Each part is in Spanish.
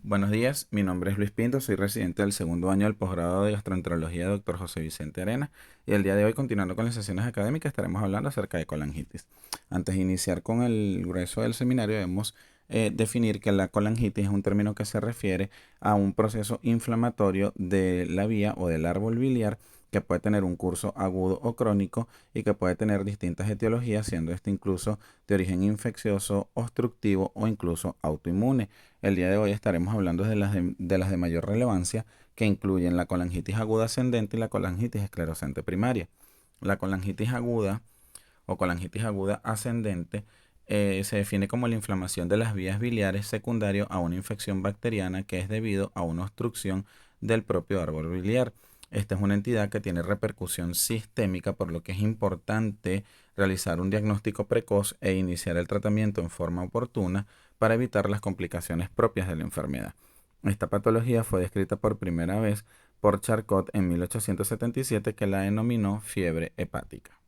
Buenos días, mi nombre es Luis Pinto, soy residente del segundo año del posgrado de gastroenterología de Dr. José Vicente Arena y el día de hoy, continuando con las sesiones académicas, estaremos hablando acerca de colangitis. Antes de iniciar con el grueso del seminario, debemos definir que la colangitis es un término que se refiere a un proceso inflamatorio de la vía o del árbol biliar que puede tener un curso agudo o crónico y que puede tener distintas etiologías, siendo este incluso de origen infeccioso, obstructivo o incluso autoinmune. El día de hoy estaremos hablando de las de mayor relevancia, que incluyen la colangitis aguda ascendente y la colangitis esclerosante primaria. La colangitis aguda o colangitis aguda ascendente se define como la inflamación de las vías biliares secundario a una infección bacteriana que es debido a una obstrucción del propio árbol biliar. Esta es una entidad que tiene repercusión sistémica, por lo que es importante realizar un diagnóstico precoz e iniciar el tratamiento en forma oportuna para evitar las complicaciones propias de la enfermedad. Esta patología fue descrita por primera vez por Charcot en 1877, que la denominó fiebre hepática.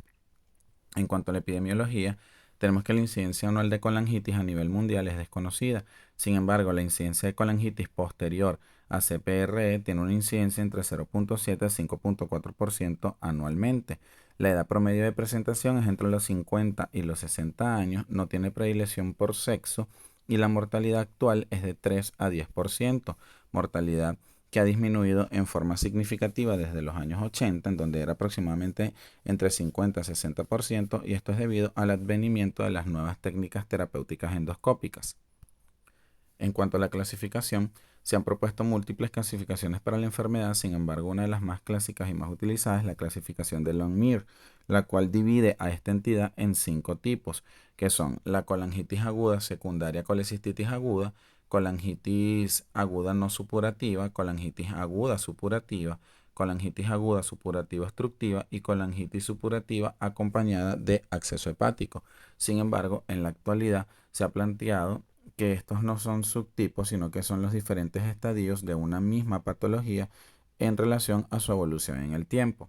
En cuanto a la epidemiología, tenemos que la incidencia anual de colangitis a nivel mundial es desconocida. Sin embargo, la incidencia de colangitis posterior a CPRE tiene una incidencia entre 0.7 a 5.4% anualmente. La edad promedio de presentación es entre los 50 y los 60 años, no tiene predilección por sexo y la mortalidad actual es de 3 a 10%, mortalidad que ha disminuido en forma significativa desde los años 80, en donde era aproximadamente entre 50 y 60%, y esto es debido al advenimiento de las nuevas técnicas terapéuticas endoscópicas. En cuanto a la clasificación, se han propuesto múltiples clasificaciones para la enfermedad. Sin embargo, una de las más clásicas y más utilizadas es la clasificación de Longmire, la cual divide a esta entidad en 5 tipos, que son la colangitis aguda secundaria colecistitis aguda, colangitis aguda no supurativa, colangitis aguda supurativa, colangitis aguda supurativa obstructiva y colangitis supurativa acompañada de acceso hepático. Sin embargo, en la actualidad se ha planteado que estos no son subtipos, sino que son los diferentes estadios de una misma patología en relación a su evolución en el tiempo.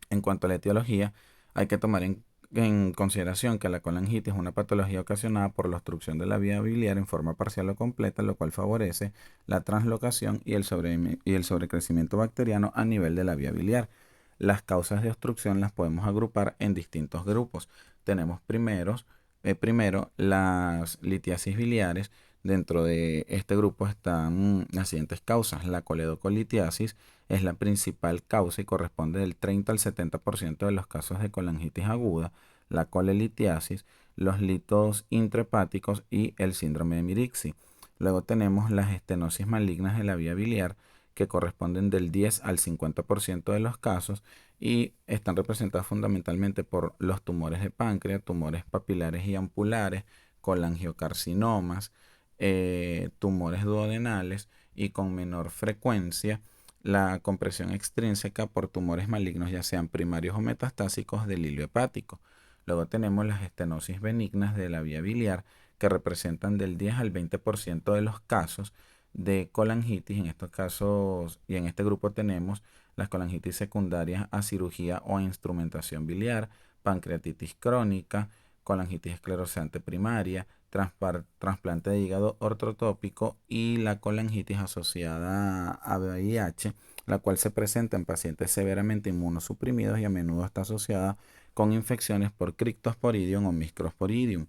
En cuanto a la etiología, hay que tomar en consideración que la colangitis es una patología ocasionada por la obstrucción de la vía biliar en forma parcial o completa, lo cual favorece la translocación y el sobrecrecimiento bacteriano a nivel de la vía biliar. Las causas de obstrucción las podemos agrupar en distintos grupos. Tenemos primero las litiasis biliares. Dentro de este grupo están las siguientes causas. La coledocolitiasis es la principal causa y corresponde del 30 al 70% de los casos de colangitis aguda, la colelitiasis, los litos intrahepáticos y el síndrome de Mirixi. Luego tenemos las estenosis malignas de la vía biliar, que corresponden del 10 al 50% de los casos y están representadas fundamentalmente por los tumores de páncreas, tumores papilares y ampulares, colangiocarcinomas, tumores duodenales y con menor frecuencia la compresión extrínseca por tumores malignos, ya sean primarios o metastásicos del hilo hepático. Luego tenemos las estenosis benignas de la vía biliar, que representan del 10 al 20% de los casos de colangitis. En estos casos y en este grupo tenemos las colangitis secundarias a cirugía o a instrumentación biliar, pancreatitis crónica, colangitis esclerosante primaria, trasplante de hígado ortotópico y la colangitis asociada a VIH, la cual se presenta en pacientes severamente inmunosuprimidos y a menudo está asociada con infecciones por Cryptosporidium o Microsporidium.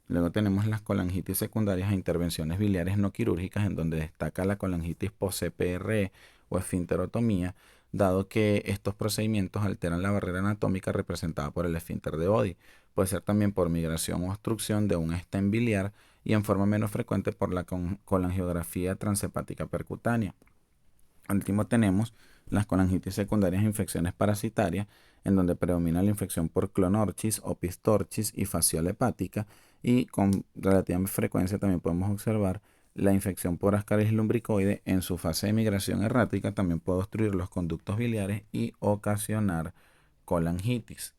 Luego tenemos las colangitis secundarias a intervenciones biliares no quirúrgicas, en donde destaca la colangitis post-CPRE o esfinterotomía, dado que estos procedimientos alteran la barrera anatómica representada por el esfínter de Oddi. Puede ser también por migración o obstrucción de un stem biliar y en forma menos frecuente por la colangiografía transhepática percutánea. Al último tenemos las colangitis secundarias a infecciones parasitarias, en donde predomina la infección por Clonorchis o Pistorchis y fasciola hepática, y con relativa frecuencia también podemos observar la infección por Ascaris lumbricoide. En su fase de migración errática también puede obstruir los conductos biliares y ocasionar colangitis.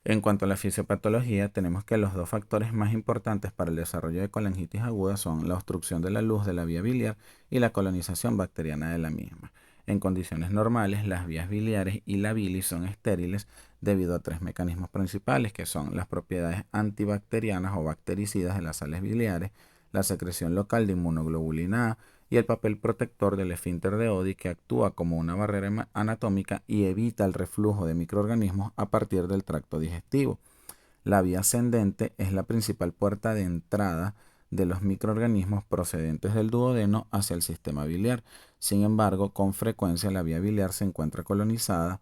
En cuanto a la fisiopatología, tenemos que los dos factores más importantes para el desarrollo de colangitis aguda son la obstrucción de la luz de la vía biliar y la colonización bacteriana de la misma. En condiciones normales, las vías biliares y la bilis son estériles debido a 3 mecanismos principales, que son las propiedades antibacterianas o bactericidas de las sales biliares, la secreción local de inmunoglobulina A y el papel protector del esfínter de Oddi, que actúa como una barrera anatómica y evita el reflujo de microorganismos a partir del tracto digestivo. La vía ascendente es la principal puerta de entrada de los microorganismos procedentes del duodeno hacia el sistema biliar. Sin embargo, con frecuencia la vía biliar se encuentra colonizada,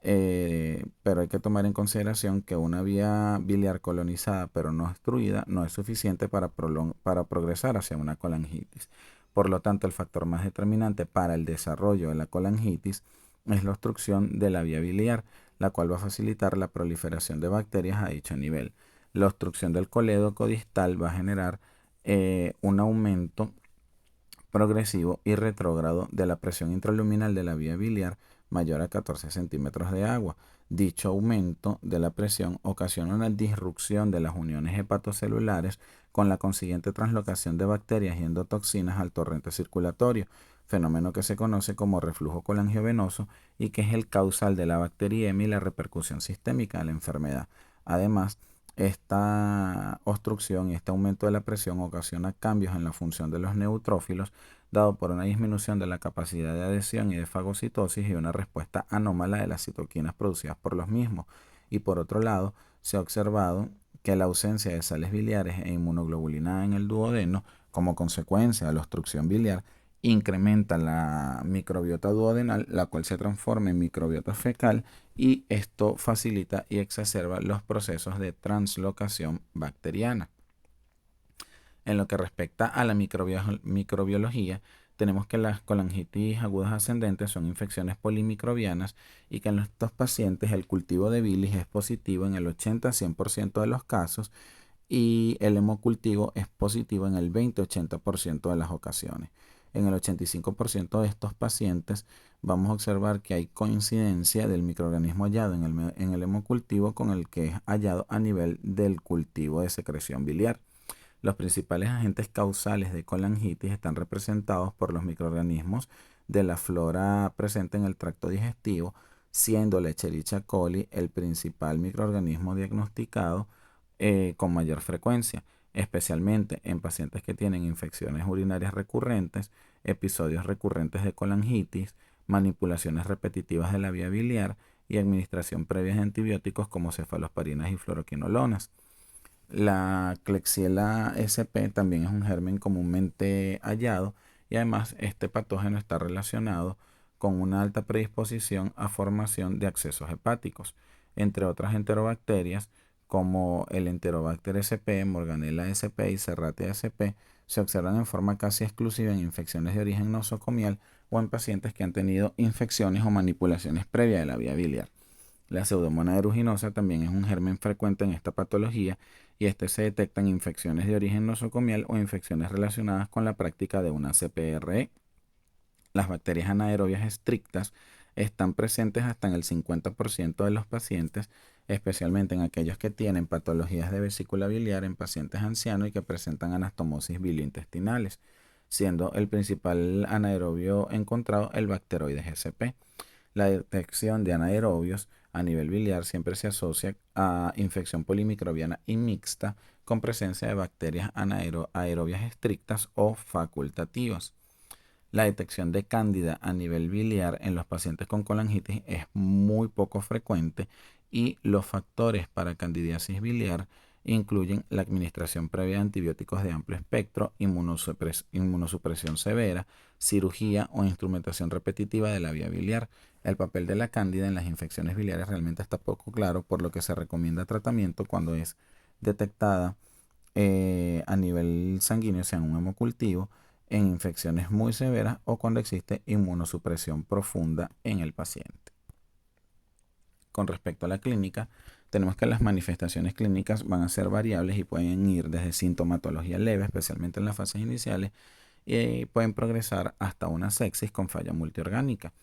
pero hay que tomar en consideración que una vía biliar colonizada pero no obstruida no es suficiente para progresar hacia una colangitis. Por lo tanto, el factor más determinante para el desarrollo de la colangitis es la obstrucción de la vía biliar, la cual va a facilitar la proliferación de bacterias a dicho nivel. La obstrucción del colédoco distal va a generar un aumento progresivo y retrógrado de la presión intraluminal de la vía biliar mayor a 14 centímetros de agua. Dicho aumento de la presión ocasiona una disrupción de las uniones hepatocelulares con la consiguiente translocación de bacterias y endotoxinas al torrente circulatorio, fenómeno que se conoce como reflujo colangiovenoso y que es el causal de la bacteriemia y la repercusión sistémica de la enfermedad. Además, esta obstrucción y este aumento de la presión ocasiona cambios en la función de los neutrófilos, dado por una disminución de la capacidad de adhesión y de fagocitosis y una respuesta anómala de las citoquinas producidas por los mismos. Y por otro lado, se ha observado que la ausencia de sales biliares e inmunoglobulina A en el duodeno, como consecuencia de la obstrucción biliar, incrementa la microbiota duodenal, la cual se transforma en microbiota fecal, y esto facilita y exacerba los procesos de translocación bacteriana. En lo que respecta a la microbiología, tenemos que las colangitis agudas ascendentes son infecciones polimicrobianas y que en estos pacientes el cultivo de bilis es positivo en el 80-100% de los casos y el hemocultivo es positivo en el 20-80% de las ocasiones. En el 85% de estos pacientes vamos a observar que hay coincidencia del microorganismo hallado en el hemocultivo con el que es hallado a nivel del cultivo de secreción biliar. Los principales agentes causales de colangitis están representados por los microorganismos de la flora presente en el tracto digestivo, siendo la Escherichia coli el principal microorganismo diagnosticado con mayor frecuencia, especialmente en pacientes que tienen infecciones urinarias recurrentes, episodios recurrentes de colangitis, manipulaciones repetitivas de la vía biliar y administración previa de antibióticos como cefalosporinas y fluoroquinolonas. La Klebsiella sp también es un germen comúnmente hallado y además este patógeno está relacionado con una alta predisposición a formación de abscesos hepáticos, entre otras enterobacterias como el Enterobacter sp, Morganella sp y Serratia sp se observan en forma casi exclusiva en infecciones de origen nosocomial o en pacientes que han tenido infecciones o manipulaciones previas de la vía biliar. La Pseudomonas aeruginosa también es un germen frecuente en esta patología y este se detecta en infecciones de origen nosocomial o infecciones relacionadas con la práctica de una CPRE. Las bacterias anaerobias estrictas están presentes hasta en el 50% de los pacientes, especialmente en aquellos que tienen patologías de vesícula biliar en pacientes ancianos y que presentan anastomosis biliointestinales, siendo el principal anaerobio encontrado el Bacteroides sp. La detección de anaerobios a nivel biliar siempre se asocia a infección polimicrobiana y mixta con presencia de bacterias anaerobias estrictas o facultativas. La detección de cándida a nivel biliar en los pacientes con colangitis es muy poco frecuente y los factores para candidiasis biliar incluyen la administración previa de antibióticos de amplio espectro, inmunosupresión severa, cirugía o instrumentación repetitiva de la vía biliar. El papel de la cándida en las infecciones biliares realmente está poco claro, por lo que se recomienda tratamiento cuando es detectada a nivel sanguíneo, sea en un hemocultivo, en infecciones muy severas o cuando existe inmunosupresión profunda en el paciente. Con respecto a la clínica, tenemos que las manifestaciones clínicas van a ser variables y pueden ir desde sintomatología leve, especialmente en las fases iniciales, y pueden progresar hasta una sepsis con falla multiorgánica.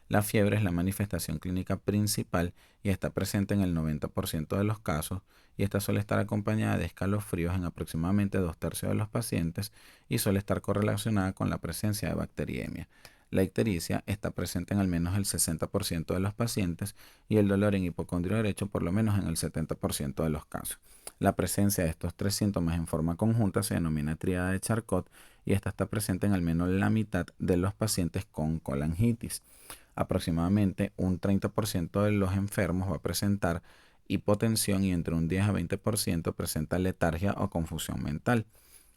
La fiebre es la manifestación clínica principal y está presente en el 90% de los casos, y esta suele estar acompañada de escalofríos en aproximadamente 2/3 de los pacientes y suele estar correlacionada con la presencia de bacteriemia. La ictericia está presente en al menos el 60% de los pacientes y el dolor en hipocondrio derecho por lo menos en el 70% de los casos. La presencia de estos tres síntomas en forma conjunta se denomina tríada de Charcot y esta está presente en al menos la mitad de los pacientes con colangitis. Aproximadamente un 30% de los enfermos va a presentar hipotensión y entre un 10 a 20% presenta letargia o confusión mental.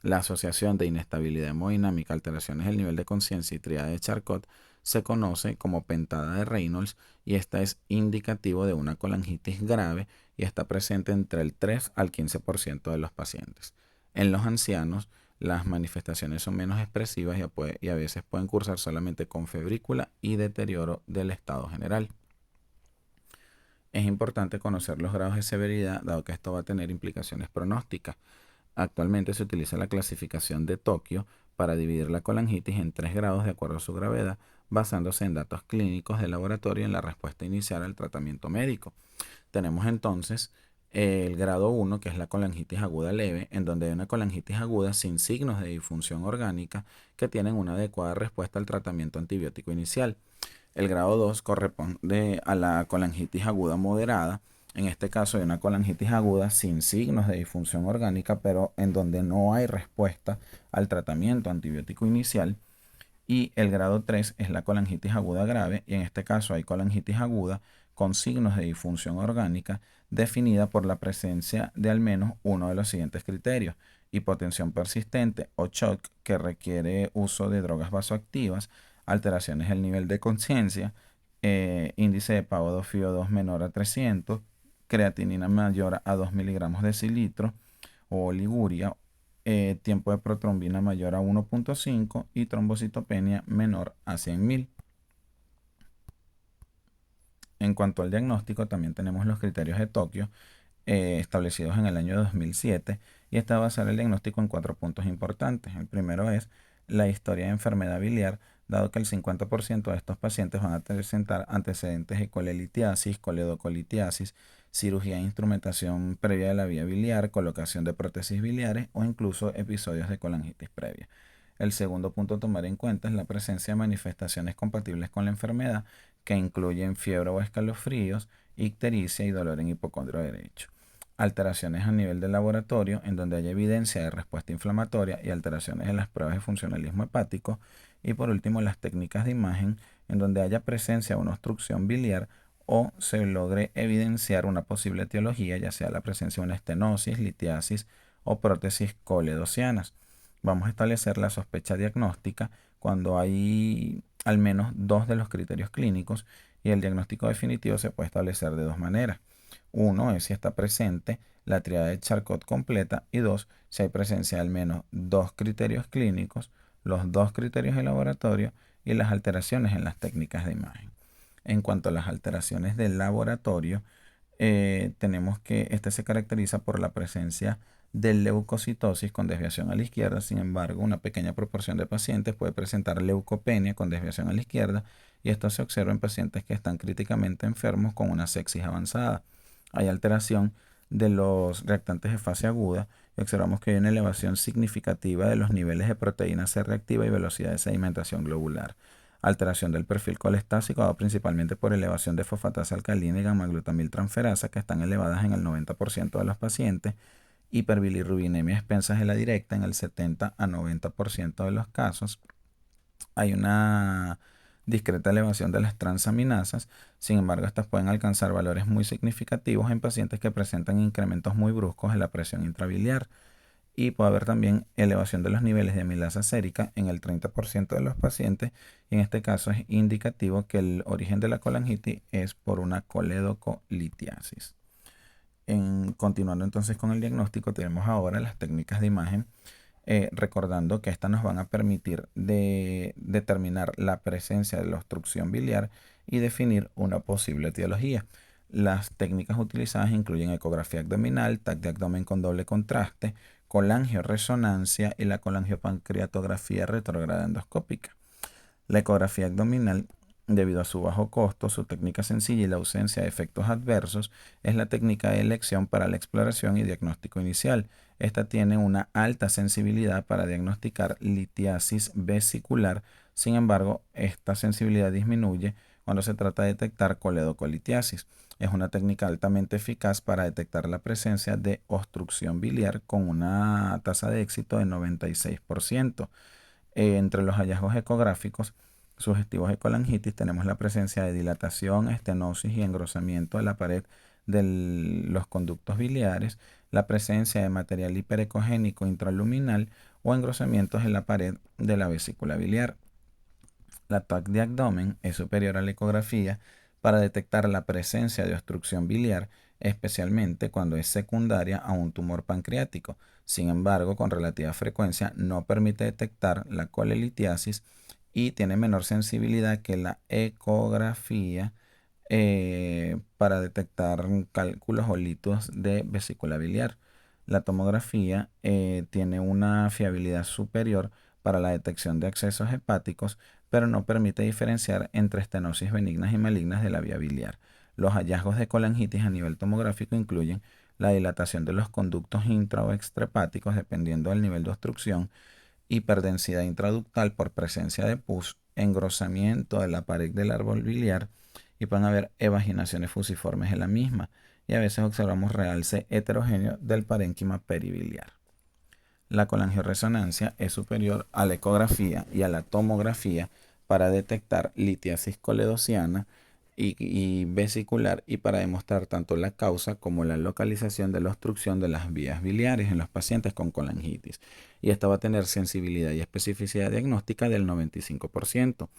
La asociación de inestabilidad hemodinámica, alteraciones del nivel de conciencia y tríada de Charcot se conoce como pentada de Reynolds y esta es indicativo de una colangitis grave y está presente entre el 3 al 15% de los pacientes. En los ancianos, las manifestaciones son menos expresivas y a veces pueden cursar solamente con febrícula y deterioro del estado general. Es importante conocer los grados de severidad, dado que esto va a tener implicaciones pronósticas. Actualmente se utiliza la clasificación de Tokio para dividir la colangitis en 3 grados de acuerdo a su gravedad, basándose en datos clínicos de laboratorio en la respuesta inicial al tratamiento médico. Tenemos entonces el grado 1, que es la colangitis aguda leve, en donde hay una colangitis aguda sin signos de disfunción orgánica que tienen una adecuada respuesta al tratamiento antibiótico inicial. El grado 2 corresponde a la colangitis aguda moderada. En este caso hay una colangitis aguda sin signos de disfunción orgánica, pero en donde no hay respuesta al tratamiento antibiótico inicial. Y el grado 3 es la colangitis aguda grave, y en este caso hay colangitis aguda con signos de disfunción orgánica definida por la presencia de al menos uno de los siguientes criterios: hipotensión persistente o shock que requiere uso de drogas vasoactivas, alteraciones del nivel de conciencia, índice de PaO2-FiO2 menor a 300, creatinina mayor a 2 miligramos decilitro o oliguria, tiempo de protrombina mayor a 1.5 y trombocitopenia menor a 100.000. En cuanto al diagnóstico, también tenemos los criterios de Tokio establecidos en el año 2007 y esta va a ser el diagnóstico en 4 puntos importantes. El primero es la historia de enfermedad biliar, dado que el 50% de estos pacientes van a presentar antecedentes de colelitiasis, coledocolitiasis, cirugía e instrumentación previa de la vía biliar, colocación de prótesis biliares o incluso episodios de colangitis previa. El segundo punto a tomar en cuenta es la presencia de manifestaciones compatibles con la enfermedad que incluyen fiebre o escalofríos, ictericia y dolor en hipocondrio derecho. Alteraciones a nivel de laboratorio en donde haya evidencia de respuesta inflamatoria y alteraciones en las pruebas de funcionalismo hepático. Y por último, las técnicas de imagen en donde haya presencia de una obstrucción biliar o se logre evidenciar una posible etiología, ya sea la presencia de una estenosis, litiasis o prótesis coledocianas. Vamos a establecer la sospecha diagnóstica cuando hay al menos dos de los criterios clínicos y el diagnóstico definitivo se puede establecer de dos maneras. Uno es si está presente la tríada de Charcot completa y dos, si hay presencia de al menos dos criterios clínicos, los dos criterios de laboratorio y las alteraciones en las técnicas de imagen. En cuanto a las alteraciones del laboratorio, tenemos que este se caracteriza por la presencia de leucocitosis con desviación a la izquierda. Sin embargo, una pequeña proporción de pacientes puede presentar leucopenia con desviación a la izquierda y esto se observa en pacientes que están críticamente enfermos con una sepsis avanzada. Hay alteración de los reactantes de fase aguda y observamos que hay una elevación significativa de los niveles de proteína C reactiva y velocidad de sedimentación globular. Alteración del perfil colestásico dado principalmente por elevación de fosfatasa alcalina y gamma-glutamiltransferasa que están elevadas en el 90% de los pacientes, hiperbilirrubinemia expensas de la directa en el 70 a 90% de los casos. Hay una discreta elevación de las transaminasas, sin embargo estas pueden alcanzar valores muy significativos en pacientes que presentan incrementos muy bruscos en la presión intrabiliar. Y puede haber también elevación de los niveles de amilasa sérica en el 30% de los pacientes. Y en este caso es indicativo que el origen de la colangitis es por una coledocolitiasis. Continuando entonces con el diagnóstico, tenemos ahora las técnicas de imagen, recordando que estas nos van a permitir determinar la presencia de la obstrucción biliar y definir una posible etiología. Las técnicas utilizadas incluyen ecografía abdominal, TAC de abdomen con doble contraste, colangioresonancia y la colangiopancreatografía retrógrada endoscópica. La ecografía abdominal, debido a su bajo costo, su técnica sencilla y la ausencia de efectos adversos, es la técnica de elección para la exploración y diagnóstico inicial. Esta tiene una alta sensibilidad para diagnosticar litiasis vesicular. Sin embargo, esta sensibilidad disminuye cuando se trata de detectar coledocolitiasis. Es una técnica altamente eficaz para detectar la presencia de obstrucción biliar con una tasa de éxito de 96%. Entre los hallazgos ecográficos sugestivos de colangitis tenemos la presencia de dilatación, estenosis y engrosamiento de la pared de los conductos biliares, la presencia de material hiperecogénico intraluminal o engrosamientos en la pared de la vesícula biliar. La TAC de abdomen es superior a la ecografía para detectar la presencia de obstrucción biliar, especialmente cuando es secundaria a un tumor pancreático. Sin embargo, con relativa frecuencia no permite detectar la colelitiasis y tiene menor sensibilidad que la ecografía para detectar cálculos o litos de vesícula biliar. La tomografía tiene una fiabilidad superior para la detección de accesos hepáticos, pero no permite diferenciar entre estenosis benignas y malignas de la vía biliar. Los hallazgos de colangitis a nivel tomográfico incluyen la dilatación de los conductos intra o extrahepáticos dependiendo del nivel de obstrucción, hiperdensidad intraductal por presencia de pus, engrosamiento de la pared del árbol biliar y pueden haber evaginaciones fusiformes en la misma y a veces observamos realce heterogéneo del parénquima peribiliar. La colangioresonancia es superior a la ecografía y a la tomografía para detectar litiasis coledociana y vesicular y para demostrar tanto la causa como la localización de la obstrucción de las vías biliares en los pacientes con colangitis. Y esta va a tener sensibilidad y especificidad diagnóstica del 95%.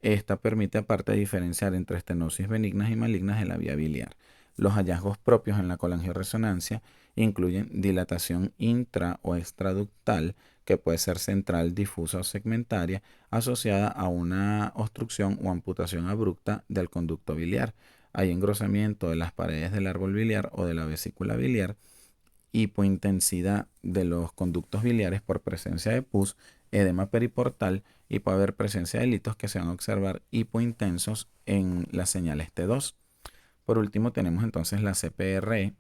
Esta permite aparte diferenciar entre estenosis benignas y malignas de la vía biliar. Los hallazgos propios en la colangioresonancia incluyen dilatación intra o extraductal, que puede ser central, difusa o segmentaria, asociada a una obstrucción o amputación abrupta del conducto biliar. Hay engrosamiento de las paredes del árbol biliar o de la vesícula biliar, hipointensidad de los conductos biliares por presencia de pus, edema periportal y puede haber presencia de litos que se van a observar hipointensos en las señales T2. Por último, tenemos entonces la CPRE,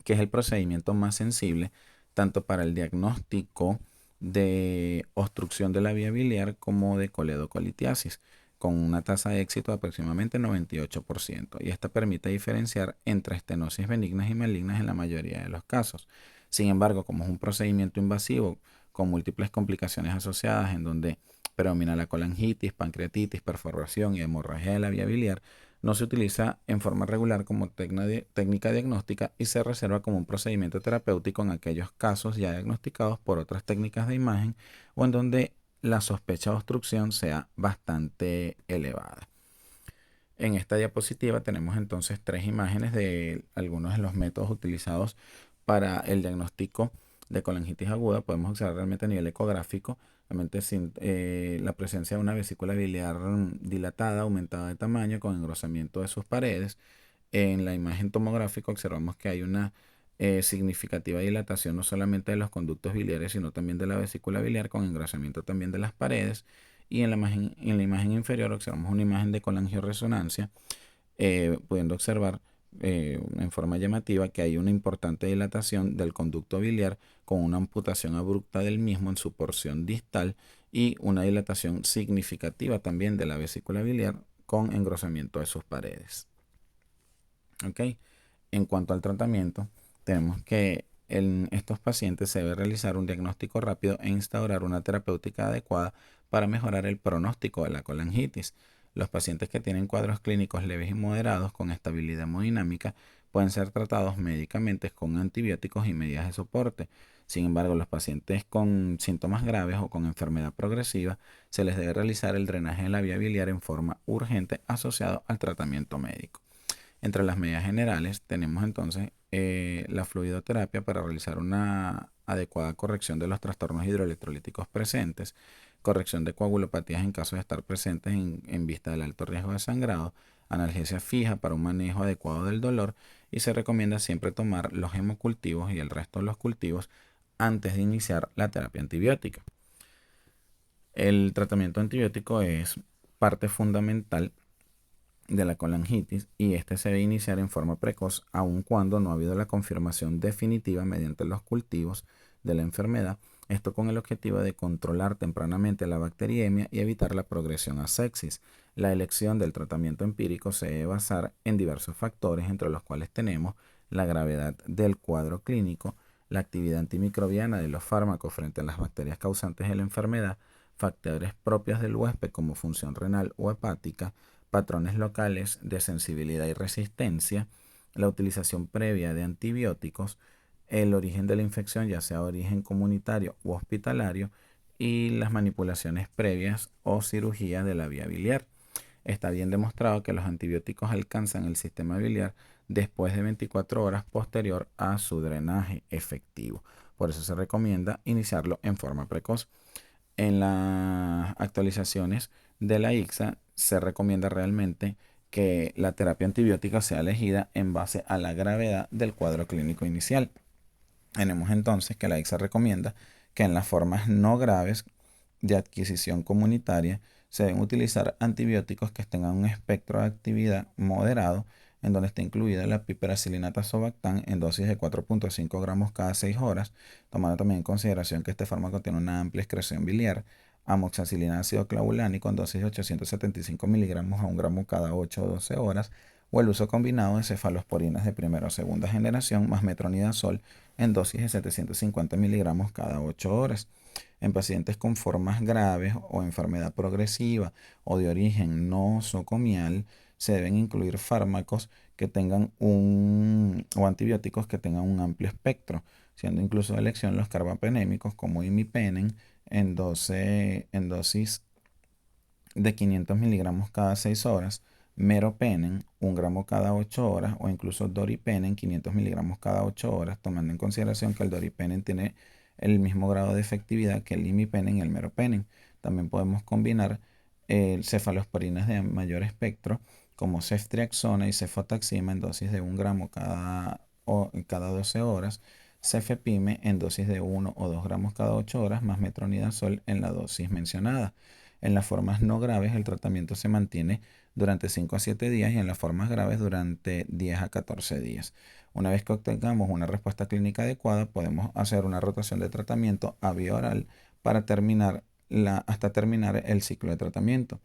que es el procedimiento más sensible tanto para el diagnóstico de obstrucción de la vía biliar como de coledocolitiasis, con una tasa de éxito de aproximadamente 98%, y esta permite diferenciar entre estenosis benignas y malignas en la mayoría de los casos. Sin embargo, como es un procedimiento invasivo con múltiples complicaciones asociadas en donde predomina la colangitis, pancreatitis, perforación y hemorragia de la vía biliar, no se utiliza en forma regular como técnica diagnóstica y se reserva como un procedimiento terapéutico en aquellos casos ya diagnosticados por otras técnicas de imagen o en donde la sospecha de obstrucción sea bastante elevada. En esta diapositiva tenemos entonces tres imágenes de algunos de los métodos utilizados para el diagnóstico de colangitis aguda. Podemos observar realmente a nivel ecográfico realmente sin, la presencia de una vesícula biliar dilatada, aumentada de tamaño, con engrosamiento de sus paredes. En la imagen tomográfica observamos que hay una significativa dilatación no solamente de los conductos biliares, sino también de la vesícula biliar, con engrosamiento también de las paredes. Y en la imagen inferior observamos una imagen de colangioresonancia, pudiendo observar en forma llamativa que hay una importante dilatación del conducto biliar con una amputación abrupta del mismo en su porción distal y una dilatación significativa también de la vesícula biliar con engrosamiento de sus paredes. ¿Ok? En cuanto al tratamiento, tenemos que en estos pacientes se debe realizar un diagnóstico rápido e instaurar una terapéutica adecuada para mejorar el pronóstico de la colangitis. Los pacientes que tienen cuadros clínicos leves y moderados con estabilidad hemodinámica pueden ser tratados médicamente con antibióticos y medidas de soporte. Sin embargo, los pacientes con síntomas graves o con enfermedad progresiva se les debe realizar el drenaje de la vía biliar en forma urgente asociado al tratamiento médico. Entre las medidas generales tenemos entonces la fluidoterapia para realizar una adecuada corrección de los trastornos hidroelectrolíticos presentes, corrección de coagulopatías en caso de estar presentes en vista del alto riesgo de sangrado, analgesia fija para un manejo adecuado del dolor, y se recomienda siempre tomar los hemocultivos y el resto de los cultivos antes de iniciar la terapia antibiótica. El tratamiento antibiótico es parte fundamental de la colangitis y este se debe iniciar en forma precoz aun cuando no ha habido la confirmación definitiva mediante los cultivos de la enfermedad, esto con el objetivo de controlar tempranamente la bacteriemia y evitar la progresión a sepsis. La elección del tratamiento empírico se debe basar en diversos factores, entre los cuales tenemos la gravedad del cuadro clínico, la actividad antimicrobiana de los fármacos frente a las bacterias causantes de la enfermedad, factores propios del huésped como función renal o hepática, patrones locales de sensibilidad y resistencia, la utilización previa de antibióticos, el origen de la infección, ya sea origen comunitario u hospitalario, y las manipulaciones previas o cirugía de la vía biliar. Está bien demostrado que los antibióticos alcanzan el sistema biliar después de 24 horas posterior a su drenaje efectivo. Por eso se recomienda iniciarlo en forma precoz. En las actualizaciones de la ICSA se recomienda realmente que la terapia antibiótica sea elegida en base a la gravedad del cuadro clínico inicial. Tenemos entonces que la ICSA recomienda que en las formas no graves de adquisición comunitaria se deben utilizar antibióticos que tengan un espectro de actividad moderado, en donde está incluida la piperacilina tazobactam en dosis de 4.5 gramos cada 6 horas, tomando también en consideración que este fármaco tiene una amplia excreción biliar, amoxicilina ácido clavulánico en dosis de 875 miligramos a 1 gramo cada 8 o 12 horas, o el uso combinado de cefalosporinas de primera o segunda generación más metronidazol en dosis de 750 miligramos cada 8 horas. En pacientes con formas graves o enfermedad progresiva o de origen no nosocomial, se deben incluir fármacos que tengan o antibióticos que tengan un amplio espectro, siendo incluso de elección los carbapenémicos como imipenem en dosis de 500 miligramos cada 6 horas, meropenem 1 gramo cada 8 horas o incluso doripenem 500 miligramos cada 8 horas, tomando en consideración que el doripenem tiene el mismo grado de efectividad que el imipenem y el meropenem. También podemos combinar cefalosporinas de mayor espectro como ceftriaxona y cefotaxima en dosis de 1 gramo cada 12 horas, cefepime en dosis de 1 o 2 gramos cada 8 horas, más metronidazol en la dosis mencionada. En las formas no graves el tratamiento se mantiene durante 5 a 7 días y en las formas graves durante 10 a 14 días. Una vez que obtengamos una respuesta clínica adecuada, podemos hacer una rotación de tratamiento a vía oral para hasta terminar el ciclo de tratamiento.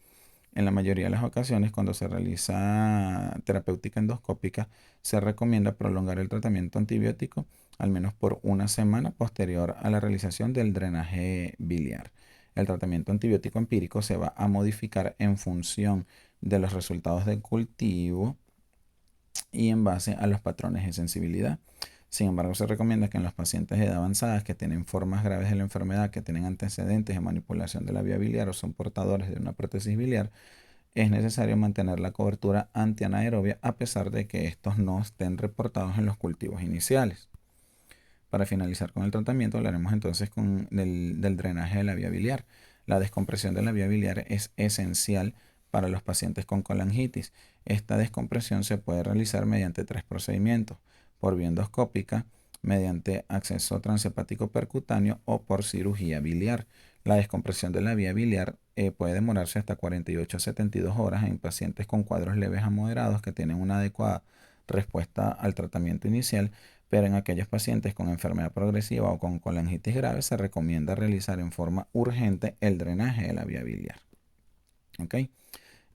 En la mayoría de las ocasiones, cuando se realiza terapéutica endoscópica, se recomienda prolongar el tratamiento antibiótico al menos por una semana posterior a la realización del drenaje biliar. El tratamiento antibiótico empírico se va a modificar en función de los resultados del cultivo y en base a los patrones de sensibilidad. Sin embargo, se recomienda que en los pacientes de edad avanzada que tienen formas graves de la enfermedad, que tienen antecedentes de manipulación de la vía biliar o son portadores de una prótesis biliar, es necesario mantener la cobertura antianaerobia a pesar de que estos no estén reportados en los cultivos iniciales. Para finalizar con el tratamiento, hablaremos entonces del drenaje de la vía biliar. La descompresión de la vía biliar es esencial para los pacientes con colangitis. Esta descompresión se puede realizar mediante 3 procedimientos: por vía endoscópica, mediante acceso transhepático percutáneo o por cirugía biliar. La descompresión de la vía biliar puede demorarse hasta 48 a 72 horas en pacientes con cuadros leves a moderados que tienen una adecuada respuesta al tratamiento inicial, pero en aquellos pacientes con enfermedad progresiva o con colangitis grave se recomienda realizar en forma urgente el drenaje de la vía biliar. ¿Ok?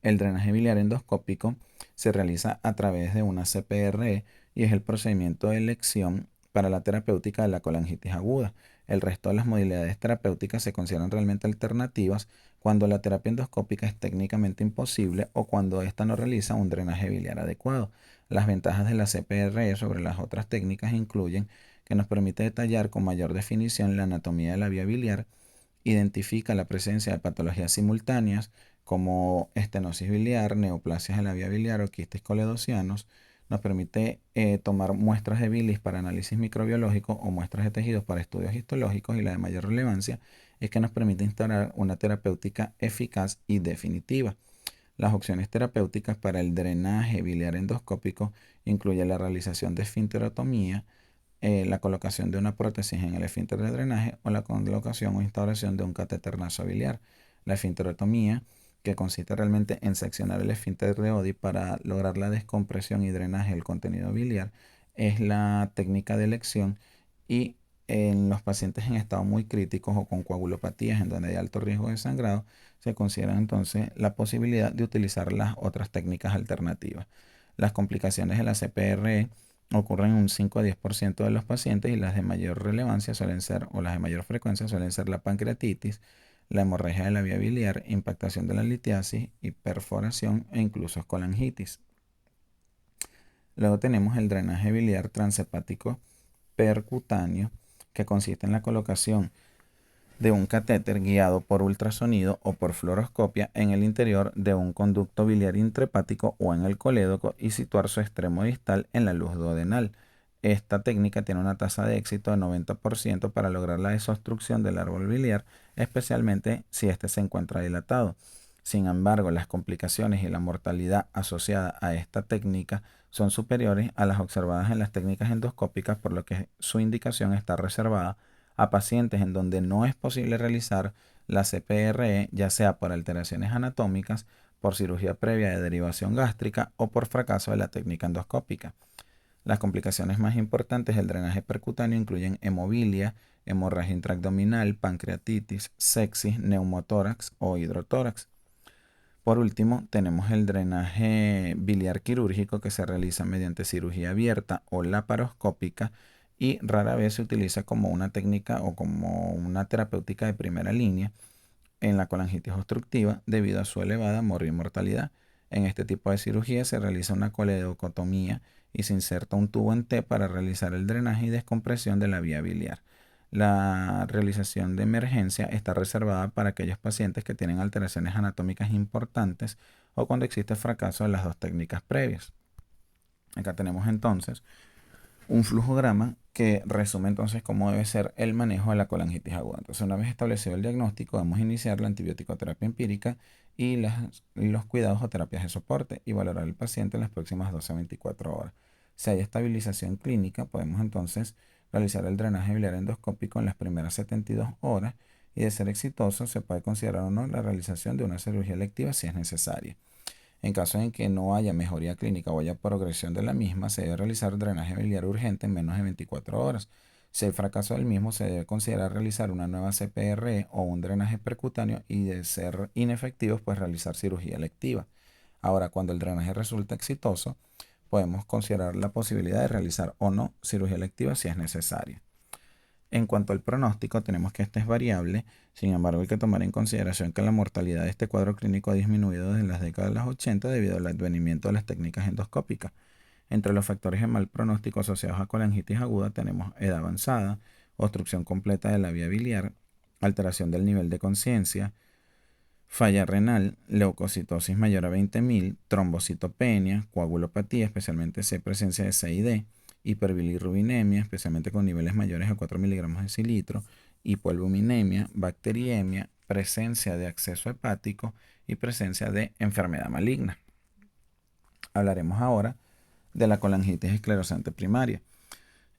El drenaje biliar endoscópico se realiza a través de una CPRE y es el procedimiento de elección para la terapéutica de la colangitis aguda. El resto de las modalidades terapéuticas se consideran realmente alternativas cuando la terapia endoscópica es técnicamente imposible o cuando ésta no realiza un drenaje biliar adecuado. Las ventajas de la CPRE sobre las otras técnicas incluyen que nos permite detallar con mayor definición la anatomía de la vía biliar, identifica la presencia de patologías simultáneas como estenosis biliar, neoplasias de la vía biliar o quistes coledocianos. Nos permite tomar muestras de bilis para análisis microbiológico o muestras de tejidos para estudios histológicos, y la de mayor relevancia es que nos permite instaurar una terapéutica eficaz y definitiva. Las opciones terapéuticas para el drenaje biliar endoscópico incluyen la realización de esfinterotomía, la colocación de una prótesis en el esfínter de drenaje o la colocación o instauración de un catéter nasobiliar. La esfinterotomía, que consiste realmente en seccionar el esfínter de Oddi para lograr la descompresión y drenaje del contenido biliar, es la técnica de elección y en los pacientes en estado muy críticos o con coagulopatías en donde hay alto riesgo de sangrado, se considera entonces la posibilidad de utilizar las otras técnicas alternativas. Las complicaciones de la CPRE ocurren en un 5 a 10% de los pacientes y las de mayor relevancia suelen ser, o las de mayor frecuencia suelen ser la pancreatitis, la hemorragia de la vía biliar, impactación de la litiasis y perforación e incluso colangitis. Luego tenemos el drenaje biliar transhepático percutáneo, que consiste en la colocación de un catéter guiado por ultrasonido o por fluoroscopia en el interior de un conducto biliar intrahepático o en el colédoco y situar su extremo distal en la luz duodenal. Esta técnica tiene una tasa de éxito de 90% para lograr la desobstrucción del árbol biliar, especialmente si éste se encuentra dilatado. Sin embargo, las complicaciones y la mortalidad asociada a esta técnica son superiores a las observadas en las técnicas endoscópicas, por lo que su indicación está reservada a pacientes en donde no es posible realizar la CPRE, ya sea por alteraciones anatómicas, por cirugía previa de derivación gástrica o por fracaso de la técnica endoscópica. Las complicaciones más importantes del drenaje percutáneo incluyen hemobilia, hemorragia intraabdominal, pancreatitis, sepsis, neumotórax o hidrotórax. Por último, tenemos el drenaje biliar quirúrgico, que se realiza mediante cirugía abierta o laparoscópica y rara vez se utiliza como una técnica o como una terapéutica de primera línea en la colangitis obstructiva debido a su elevada mortalidad. En este tipo de cirugía se realiza una coledocotomía y se inserta un tubo en T para realizar el drenaje y descompresión de la vía biliar. La realización de emergencia está reservada para aquellos pacientes que tienen alteraciones anatómicas importantes o cuando existe fracaso de las dos técnicas previas. Acá tenemos entonces un flujograma que resume entonces cómo debe ser el manejo de la colangitis aguda. Entonces, una vez establecido el diagnóstico, vamos a iniciar la antibiótico-terapia empírica y los cuidados o terapias de soporte y valorar al paciente en las próximas 12 a 24 horas. Si hay estabilización clínica, podemos entonces realizar el drenaje biliar endoscópico en las primeras 72 horas y, de ser exitoso, se puede considerar o no la realización de una cirugía electiva si es necesaria. En caso en que no haya mejoría clínica o haya progresión de la misma, se debe realizar drenaje biliar urgente en menos de 24 horas. Si hay fracaso del mismo, se debe considerar realizar una nueva CPRE o un drenaje percutáneo y, de ser inefectivos, pues realizar cirugía electiva. Ahora, cuando el drenaje resulta exitoso, podemos considerar la posibilidad de realizar o no cirugía electiva si es necesaria. En cuanto al pronóstico, tenemos que este es variable. Sin embargo, hay que tomar en consideración que la mortalidad de este cuadro clínico ha disminuido desde las décadas de los 80 debido al advenimiento de las técnicas endoscópicas. Entre los factores de mal pronóstico asociados a colangitis aguda tenemos edad avanzada, obstrucción completa de la vía biliar, alteración del nivel de conciencia, falla renal, leucocitosis mayor a 20.000, trombocitopenia, coagulopatía, especialmente si hay presencia de C y D, hiperbilirrubinemia, especialmente con niveles mayores a 4 miligramos de decilitro, hipoalbuminemia, bacteriemia, presencia de acceso hepático y presencia de enfermedad maligna. Hablaremos ahora de la colangitis esclerosante primaria.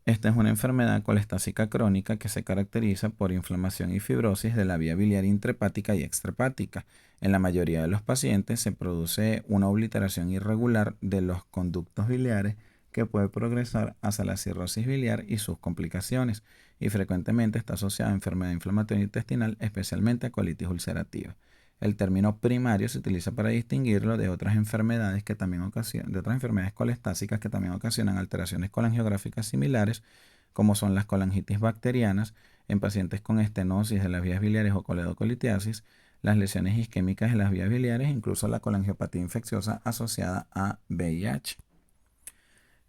Esta es una enfermedad colestásica crónica que se caracteriza por inflamación y fibrosis de la vía biliar intrahepática y extrahepática. En la mayoría de los pacientes se produce una obliteración irregular de los conductos biliares que puede progresar hacia la cirrosis biliar y sus complicaciones, y frecuentemente está asociada a enfermedad inflamatoria intestinal, especialmente a colitis ulcerativa. El término primario se utiliza para distinguirlo de otras enfermedades de otras enfermedades colestásicas que también ocasionan alteraciones colangiográficas similares, como son las colangitis bacterianas en pacientes con estenosis de las vías biliares o coledocolitiasis, las lesiones isquémicas de las vías biliares e incluso la colangiopatía infecciosa asociada a VIH.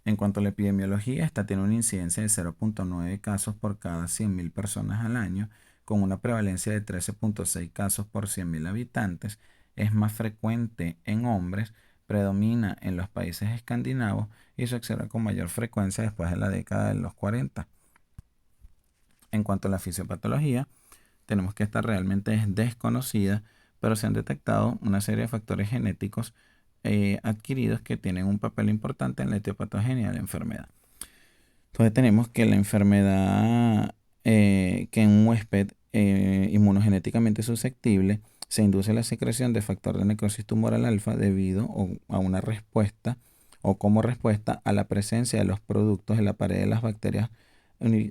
En cuanto a la epidemiología, esta tiene una incidencia de 0.9 casos por cada 100.000 personas al año, con una prevalencia de 13.6 casos por 100.000 habitantes. Es más frecuente en hombres, predomina en los países escandinavos y se observa con mayor frecuencia después de la década de los 40. En cuanto a la fisiopatología, tenemos que esta realmente es desconocida, pero se han detectado una serie de factores genéticos adquiridos que tienen un papel importante en la etiopatogenia de la enfermedad. Entonces tenemos que la enfermedad, que en un huésped inmunogenéticamente susceptible se induce la secreción de factor de necrosis tumoral alfa debido a una respuesta o como respuesta a la presencia de los productos en la pared de las bacterias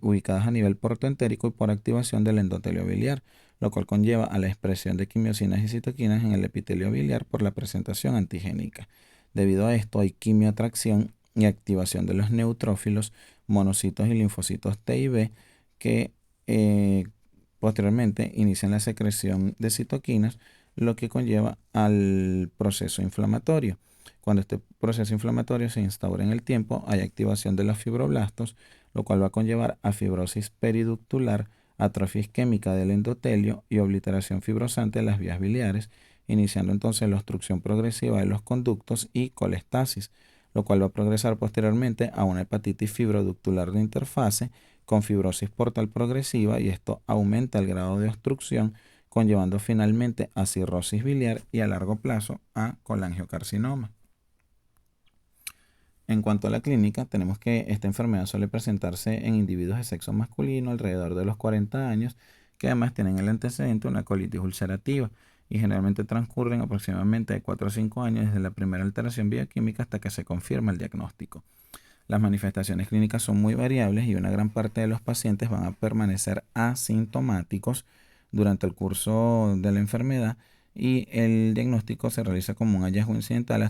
ubicadas a nivel portoentérico y por activación del endotelio biliar, lo cual conlleva a la expresión de quimiosinas y citoquinas en el epitelio biliar por la presentación antigénica. Debido a esto hay quimioatracción y activación de los neutrófilos, monocitos y linfocitos T y B que posteriormente inician la secreción de citoquinas, lo que conlleva al proceso inflamatorio. Cuando este proceso inflamatorio se instaura en el tiempo, hay activación de los fibroblastos, lo cual va a conllevar a fibrosis periductular, atrofia isquémica del endotelio y obliteración fibrosante de las vías biliares, iniciando entonces la obstrucción progresiva de los conductos y colestasis, lo cual va a progresar posteriormente a una hepatitis fibroductular de interfase con fibrosis portal progresiva, y esto aumenta el grado de obstrucción, conllevando finalmente a cirrosis biliar y a largo plazo a colangiocarcinoma. En cuanto a la clínica, tenemos que esta enfermedad suele presentarse en individuos de sexo masculino alrededor de los 40 años, que además tienen el antecedente de una colitis ulcerativa y generalmente transcurren aproximadamente de 4 a 5 años desde la primera alteración bioquímica hasta que se confirma el diagnóstico. Las manifestaciones clínicas son muy variables y una gran parte de los pacientes van a permanecer asintomáticos durante el curso de la enfermedad, y el diagnóstico se realiza como un hallazgo incidental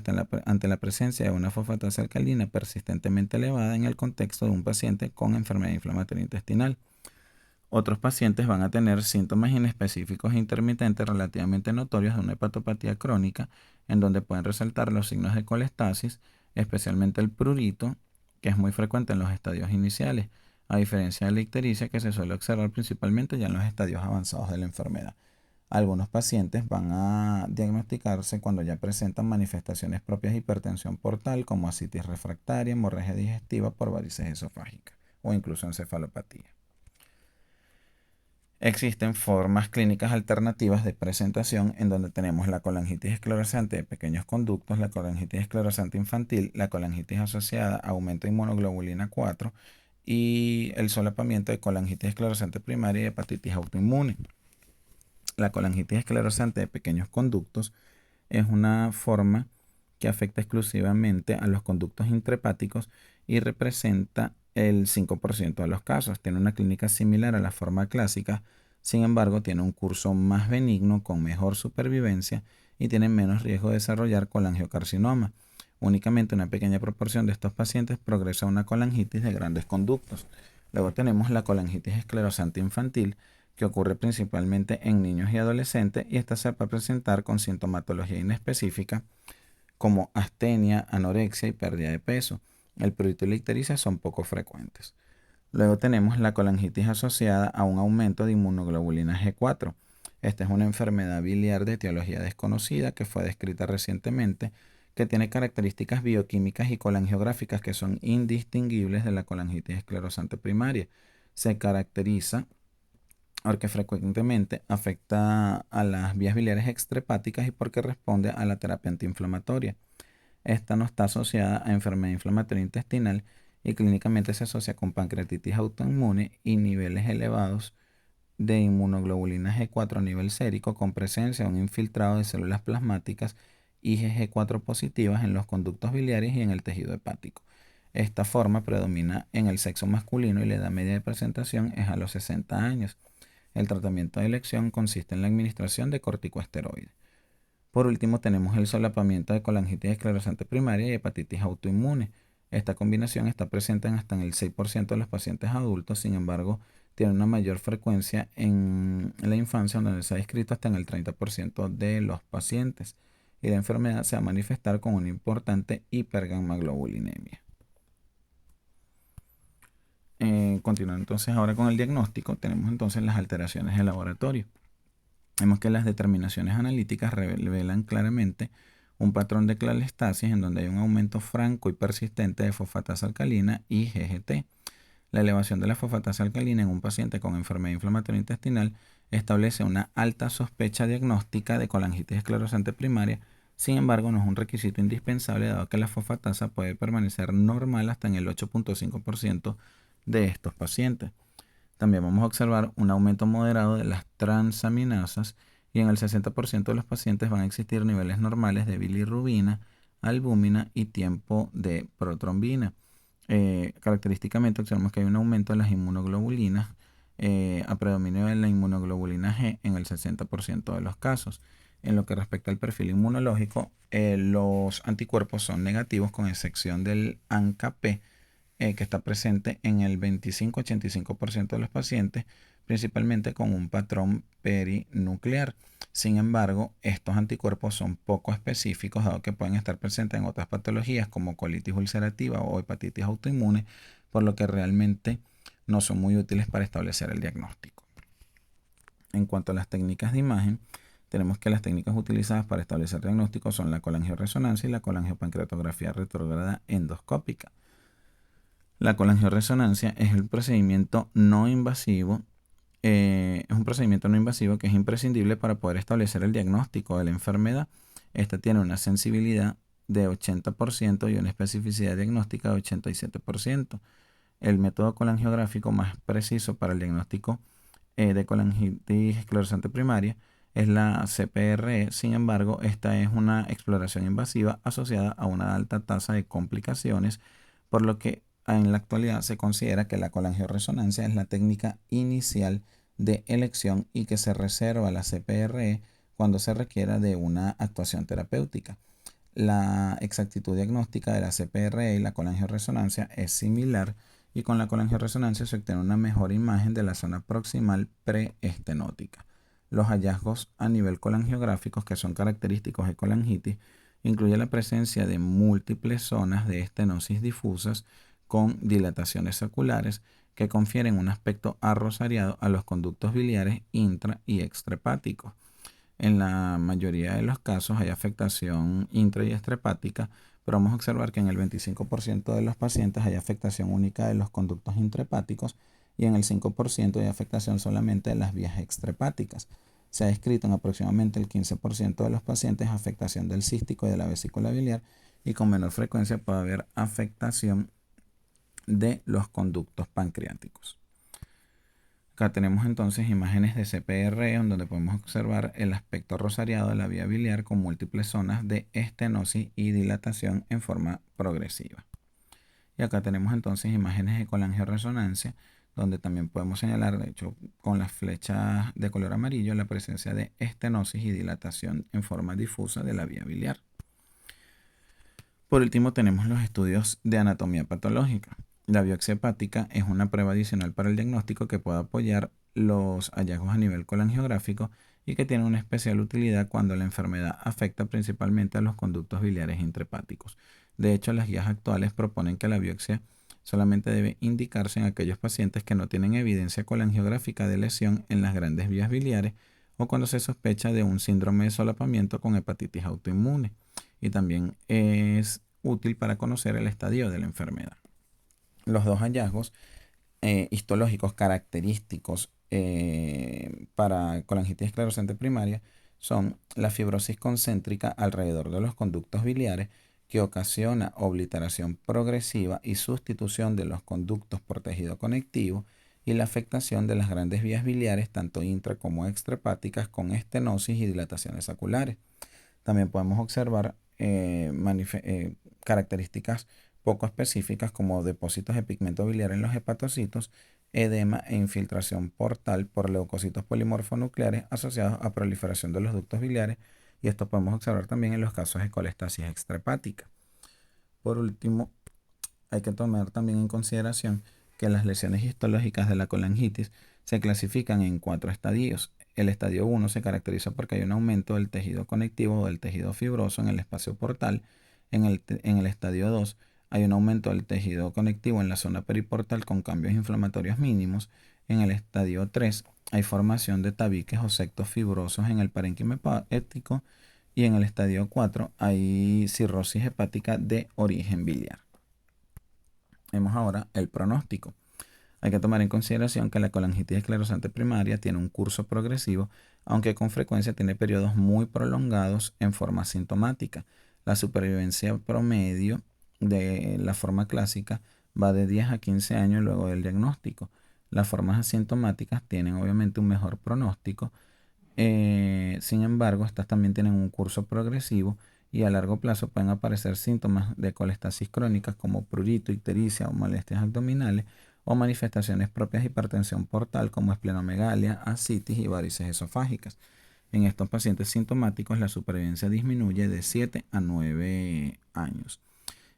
ante la presencia de una fosfatasa alcalina persistentemente elevada en el contexto de un paciente con enfermedad inflamatoria intestinal. Otros pacientes van a tener síntomas inespecíficos e intermitentes relativamente notorios de una hepatopatía crónica, en donde pueden resaltar los signos de colestasis, especialmente el prurito, que es muy frecuente en los estadios iniciales, a diferencia de la ictericia, que se suele observar principalmente ya en los estadios avanzados de la enfermedad. Algunos pacientes van a diagnosticarse cuando ya presentan manifestaciones propias de hipertensión portal, como ascitis refractaria, hemorragia digestiva por varices esofágicas o incluso encefalopatía. Existen formas clínicas alternativas de presentación en donde tenemos la colangitis esclerosante de pequeños conductos, la colangitis esclerosante infantil, la colangitis asociada a aumento de inmunoglobulina 4 y el solapamiento de colangitis esclerosante primaria y hepatitis autoinmune. La colangitis esclerosante de pequeños conductos es una forma que afecta exclusivamente a los conductos intrahepáticos y representa el 5% de los casos. Tiene una clínica similar a la forma clásica, sin embargo tiene un curso más benigno con mejor supervivencia y tiene menos riesgo de desarrollar colangiocarcinoma. Únicamente una pequeña proporción de estos pacientes progresa a una colangitis de grandes conductos. Luego tenemos la colangitis esclerosante infantil, que ocurre principalmente en niños y adolescentes, y esta se va a presentar con sintomatología inespecífica como astenia, anorexia y pérdida de peso. El prurito y la ictericia son poco frecuentes. Luego tenemos la colangitis asociada a un aumento de inmunoglobulina G4. Esta es una enfermedad biliar de etiología desconocida que fue descrita recientemente, que tiene características bioquímicas y colangiográficas que son indistinguibles de la colangitis esclerosante primaria. Se caracteriza porque frecuentemente afecta a las vías biliares extrahepáticas y porque responde a la terapia antiinflamatoria. Esta no está asociada a enfermedad inflamatoria intestinal y clínicamente se asocia con pancreatitis autoinmune y niveles elevados de inmunoglobulina G4 a nivel sérico, con presencia de un infiltrado de células plasmáticas IgG4 positivas en los conductos biliares y en el tejido hepático. Esta forma predomina en el sexo masculino y la edad media de presentación es a los 60 años. El tratamiento de elección consiste en la administración de corticosteroides. Por último, tenemos el solapamiento de colangitis esclerosante primaria y hepatitis autoinmune. Esta combinación está presente hasta en el 6% de los pacientes adultos, sin embargo, tiene una mayor frecuencia en la infancia, donde se ha descrito hasta en el 30% de los pacientes, y la enfermedad se va a manifestar con una importante hipergammaglobulinemia. Continuando entonces ahora con el diagnóstico, tenemos entonces las alteraciones de laboratorio. Vemos que las determinaciones analíticas revelan claramente un patrón de colestasis en donde hay un aumento franco y persistente de fosfatasa alcalina y GGT. La elevación de la fosfatasa alcalina en un paciente con enfermedad inflamatoria intestinal establece una alta sospecha diagnóstica de colangitis esclerosante primaria. Sin embargo, no es un requisito indispensable, dado que la fosfatasa puede permanecer normal hasta en el 8.5% de estos pacientes. También vamos a observar un aumento moderado de las transaminasas, y en el 60% de los pacientes van a existir niveles normales de bilirrubina, albúmina y tiempo de protrombina. característicamente observamos que hay un aumento de las inmunoglobulinas a predominio de la inmunoglobulina G en el 60% de los casos. En lo que respecta al perfil inmunológico, los anticuerpos son negativos con excepción del ANCA-P, que está presente en el 25-85% de los pacientes, principalmente con un patrón perinuclear. Sin embargo, estos anticuerpos son poco específicos, dado que pueden estar presentes en otras patologías como colitis ulcerativa o hepatitis autoinmune, por lo que realmente no son muy útiles para establecer el diagnóstico. En cuanto a las técnicas de imagen, tenemos que las técnicas utilizadas para establecer diagnósticos son la colangioresonancia y la colangiopancreatografía retrógrada endoscópica. La colangioresonancia es el procedimiento no invasivo, es un procedimiento no invasivo que es imprescindible para poder establecer el diagnóstico de la enfermedad. Esta tiene una sensibilidad de 80% y una especificidad diagnóstica de 87%. El método colangiográfico más preciso para el diagnóstico de colangitis esclerosante primaria es la CPRE. Sin embargo, esta es una exploración invasiva asociada a una alta tasa de complicaciones, por lo que en la actualidad se considera que la colangioresonancia es la técnica inicial de elección y que se reserva a la CPRE cuando se requiera de una actuación terapéutica. La exactitud diagnóstica de la CPRE y la colangioresonancia es similar, y con la colangioresonancia se obtiene una mejor imagen de la zona proximal preestenótica. Los hallazgos a nivel colangiográfico que son característicos de colangitis incluyen la presencia de múltiples zonas de estenosis difusas con dilataciones oculares que confieren un aspecto arrosariado a los conductos biliares intra y extrahepáticos. En la mayoría de los casos hay afectación intra y extrahepática, pero vamos a observar que en el 25% de los pacientes hay afectación única de los conductos intrahepáticos y en el 5% hay afectación solamente de las vías extrahepáticas. Se ha descrito en aproximadamente el 15% de los pacientes afectación del cístico y de la vesícula biliar, y con menor frecuencia puede haber afectación de los conductos pancreáticos. Acá tenemos entonces imágenes de CPR donde podemos observar el aspecto rosariado de la vía biliar con múltiples zonas de estenosis y dilatación en forma progresiva. Y acá tenemos entonces imágenes de colangioresonancia donde también podemos señalar, de hecho, con las flechas de color amarillo, la presencia de estenosis y dilatación en forma difusa de la vía biliar. Por último, tenemos los estudios de anatomía patológica. La biopsia hepática es una prueba adicional para el diagnóstico que puede apoyar los hallazgos a nivel colangiográfico y que tiene una especial utilidad cuando la enfermedad afecta principalmente a los conductos biliares intrahepáticos. De hecho, las guías actuales proponen que la biopsia solamente debe indicarse en aquellos pacientes que no tienen evidencia colangiográfica de lesión en las grandes vías biliares o cuando se sospecha de un síndrome de solapamiento con hepatitis autoinmune. Y también es útil para conocer el estadio de la enfermedad. Los dos hallazgos histológicos característicos para colangitis esclerosante primaria son la fibrosis concéntrica alrededor de los conductos biliares, que ocasiona obliteración progresiva y sustitución de los conductos por tejido conectivo, y la afectación de las grandes vías biliares, tanto intra como extrahepáticas, con estenosis y dilataciones oculares. También podemos observar características poco específicas como depósitos de pigmento biliar en los hepatocitos, edema e infiltración portal por leucocitos polimorfonucleares asociados a proliferación de los ductos biliares, y esto podemos observar también en los casos de colestasis extrahepática. Por último, hay que tomar también en consideración que las lesiones histológicas de la colangitis se clasifican en 4 estadios. El estadio 1 se caracteriza porque hay un aumento del tejido conectivo o del tejido fibroso en el espacio portal. En el estadio 2 hay un aumento del tejido conectivo en la zona periportal con cambios inflamatorios mínimos. En el estadio 3 hay formación de tabiques o septos fibrosos en el parénquima hepático. Y en el estadio 4 hay cirrosis hepática de origen biliar. Vemos ahora el pronóstico. Hay que tomar en consideración que la colangitis esclerosante primaria tiene un curso progresivo, aunque con frecuencia tiene periodos muy prolongados en forma asintomática. La supervivencia promedio de la forma clásica va de 10 a 15 años luego del diagnóstico. Las formas asintomáticas tienen obviamente un mejor pronóstico. Sin embargo, estas también tienen un curso progresivo y a largo plazo pueden aparecer síntomas de colestasis crónicas como prurito, ictericia o molestias abdominales o manifestaciones propias de hipertensión portal como esplenomegalia, ascitis y varices esofágicas. En estos pacientes sintomáticos la supervivencia disminuye de 7 a 9 años.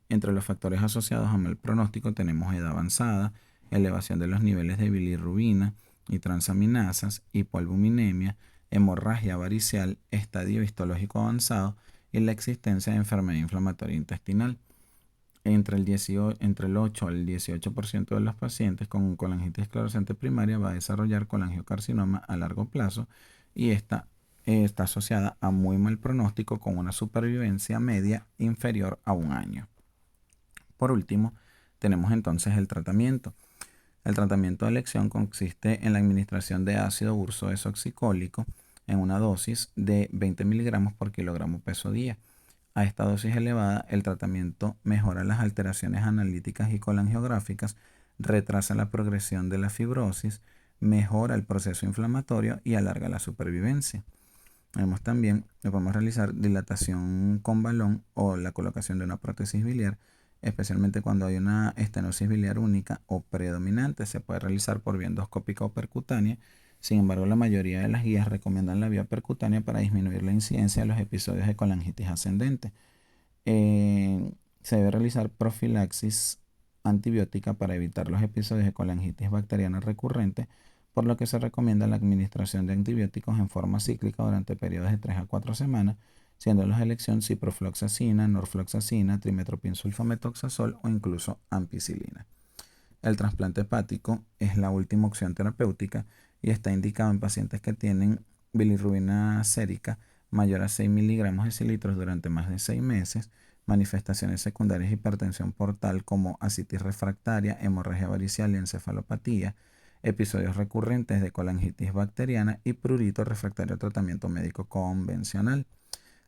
Entre los factores asociados a mal pronóstico tenemos edad avanzada, elevación de los niveles de bilirrubina y transaminasas, hipoalbuminemia, hemorragia varicial, estadio histológico avanzado y la existencia de enfermedad inflamatoria intestinal. Entre el 8 al 18% de los pacientes con colangitis esclerosante primaria va a desarrollar colangiocarcinoma a largo plazo y esta está asociada a muy mal pronóstico con una supervivencia media inferior a un año. Por último, tenemos entonces el tratamiento. El tratamiento de elección consiste en la administración de ácido ursodesoxicólico en una dosis de 20 miligramos por kilogramo peso día. A esta dosis elevada, el tratamiento mejora las alteraciones analíticas y colangiográficas, retrasa la progresión de la fibrosis, mejora el proceso inflamatorio y alarga la supervivencia. Podemos realizar dilatación con balón o la colocación de una prótesis biliar, especialmente cuando hay una estenosis biliar única o predominante. Se puede realizar por vía endoscópica o percutánea. Sin embargo, la mayoría de las guías recomiendan la vía percutánea para disminuir la incidencia de los episodios de colangitis ascendente. Se debe realizar profilaxis antibiótica para evitar los episodios de colangitis bacteriana recurrente, por lo que se recomienda la administración de antibióticos en forma cíclica durante periodos de 3 a 4 semanas, siendo la elección ciprofloxacina, norfloxacina, trimethoprim-sulfametoxazol o incluso ampicilina. El trasplante hepático es la última opción terapéutica y está indicado en pacientes que tienen bilirrubina sérica mayor a 6 miligramos de decilitros durante más de 6 meses, manifestaciones secundarias de hipertensión portal como ascitis refractaria, hemorragia varicial y encefalopatía, episodios recurrentes de colangitis bacteriana y prurito refractario a tratamiento médico convencional.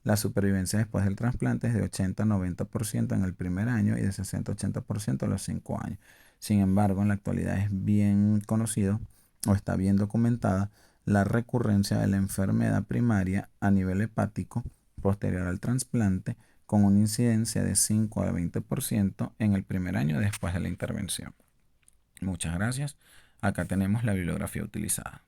La supervivencia después del trasplante es de 80-90% en el primer año y de 60-80% a los 5 años. Sin embargo, en la actualidad es bien conocido o está bien documentada la recurrencia de la enfermedad primaria a nivel hepático posterior al trasplante, con una incidencia de 5 a 20% en el primer año después de la intervención. Muchas gracias. Acá tenemos la bibliografía utilizada.